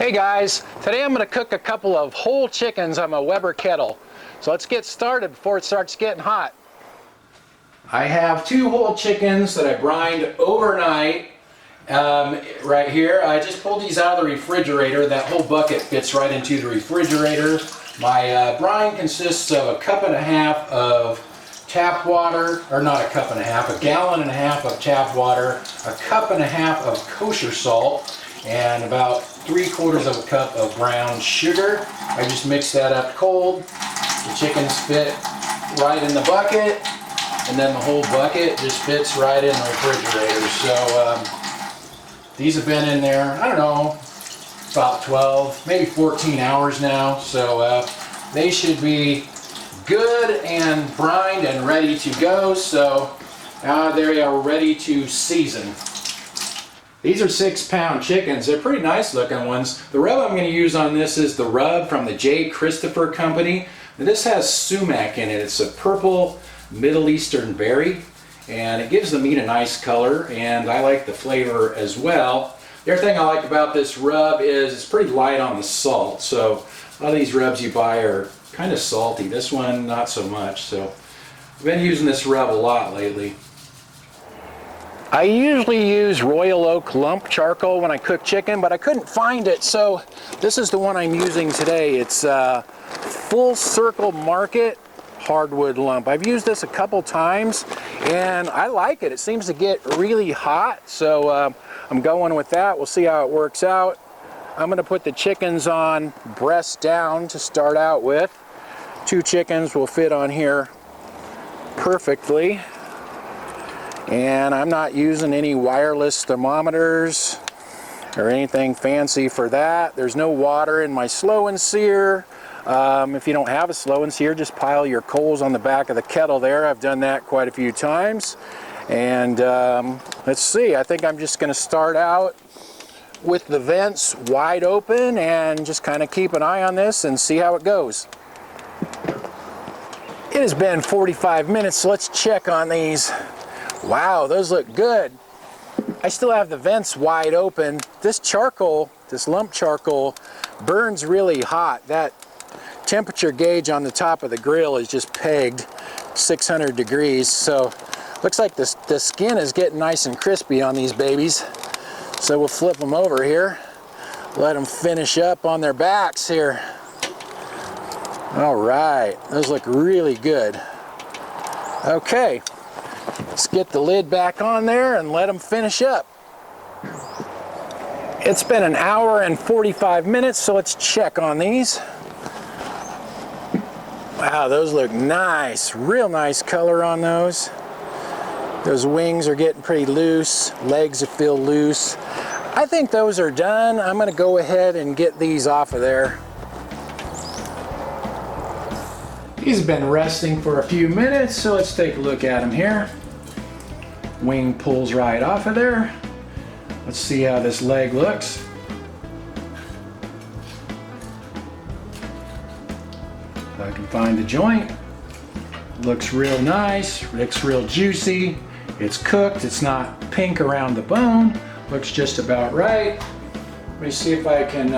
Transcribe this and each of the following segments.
Hey guys, today I'm going to cook a couple of whole chickens on my Weber kettle. So let's get started before it starts getting hot. I have 2 whole chickens that I brined overnight right here. I just pulled these out of the refrigerator. That whole bucket fits right into the refrigerator. My brine consists of 1.5 cups of tap water, or not 1.5 cups, 1.5 gallons of tap water, 1.5 cups of kosher salt, and about 3/4 cup of brown sugar. I just mix that up cold. The chickens fit right in the bucket, and then the whole bucket just fits right in the refrigerator. So these have been in there, I don't know, about 12, maybe 14 hours now. So they should be good and brined and ready to go. So they are ready to season. These are 6-pound chickens. They're pretty nice looking ones. The rub I'm going to use on this is the rub from the J. Christopher Company. This has sumac in it. It's a purple Middle Eastern berry, and it gives the meat a nice color, and I like the flavor as well. The other thing I like about this rub is it's pretty light on the salt. So a lot of these rubs you buy are kind of salty. This one, not so much. So I've been using this rub a lot lately. I usually use Royal Oak lump charcoal when I cook chicken, but I couldn't find it, so this is the one I'm using today. It's Full Circle Market hardwood lump. I've used this a couple times, and I like it. It seems to get really hot, so I'm going with that. We'll see how it works out. I'm going to put the chickens on breast down to start out with. 2 chickens will fit on here perfectly. And I'm not using any wireless thermometers or anything fancy for that. There's no water in my slow and sear. If you don't have a slow and sear, just pile your coals on the back of the kettle there. I've done that quite a few times. And let's see, I think I'm just going to start out with the vents wide open and just kind of keep an eye on this and see how it goes. It has been 45 minutes, so let's check on these. Wow, those look good. I still have the vents wide open. This charcoal, this lump charcoal, burns really hot. That temperature gauge on the top of the grill is just pegged 600 degrees. So looks like the skin is getting nice and crispy on these babies. So we'll flip them over here. Let them finish up on their backs here. All right, those look really good. Okay. Let's get the lid back on there and let them finish up. It's been 1 hour and 45 minutes, so let's check on these. Wow, those look nice. Real nice color on those. Those wings are getting pretty loose. Legs feel loose. I think those are done. I'm going to go ahead and get these off of there. He's been resting for a few minutes, so let's take a look at him here. Wing pulls right off of there. Let's see how this leg looks. If I can find the joint. Looks real nice, looks real juicy. It's cooked, it's not pink around the bone. Looks just about right. Let me see if I can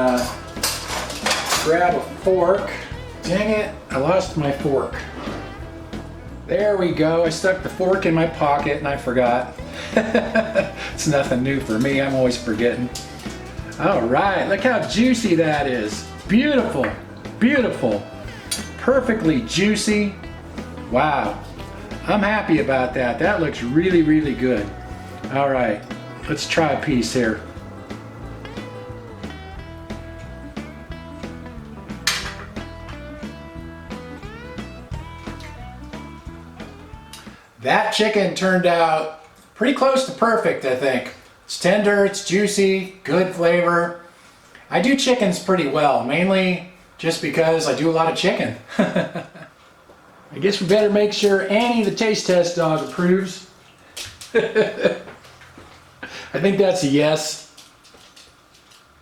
grab a fork. Dang it, I lost my fork. There we go. I stuck the fork in my pocket and I forgot. It's nothing new for me. I'm always forgetting. All right, look how juicy that is. Beautiful, beautiful. Perfectly juicy. Wow. I'm happy about that. That looks really, really good. All right, let's try a piece here. That chicken turned out pretty close to perfect, I think. It's tender, it's juicy, good flavor. I do chickens pretty well, mainly just because I do a lot of chicken. I guess we better make sure Annie, the taste test dog, approves. I think that's a yes.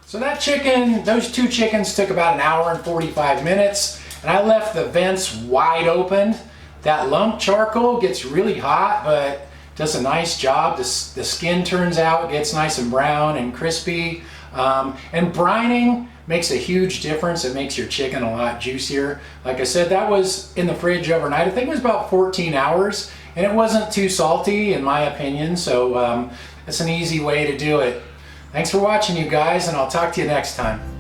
So that chicken, those 2 chickens took about 1 hour and 45 minutes, and I left the vents wide open. That lump charcoal gets really hot, but does a nice job. The skin turns out, gets nice and brown and crispy. And brining makes a huge difference. It makes your chicken a lot juicier. Like I said, that was in the fridge overnight. I think it was about 14 hours, and it wasn't too salty in my opinion, so it's an easy way to do it. Thanks for watching, you guys, and I'll talk to you next time.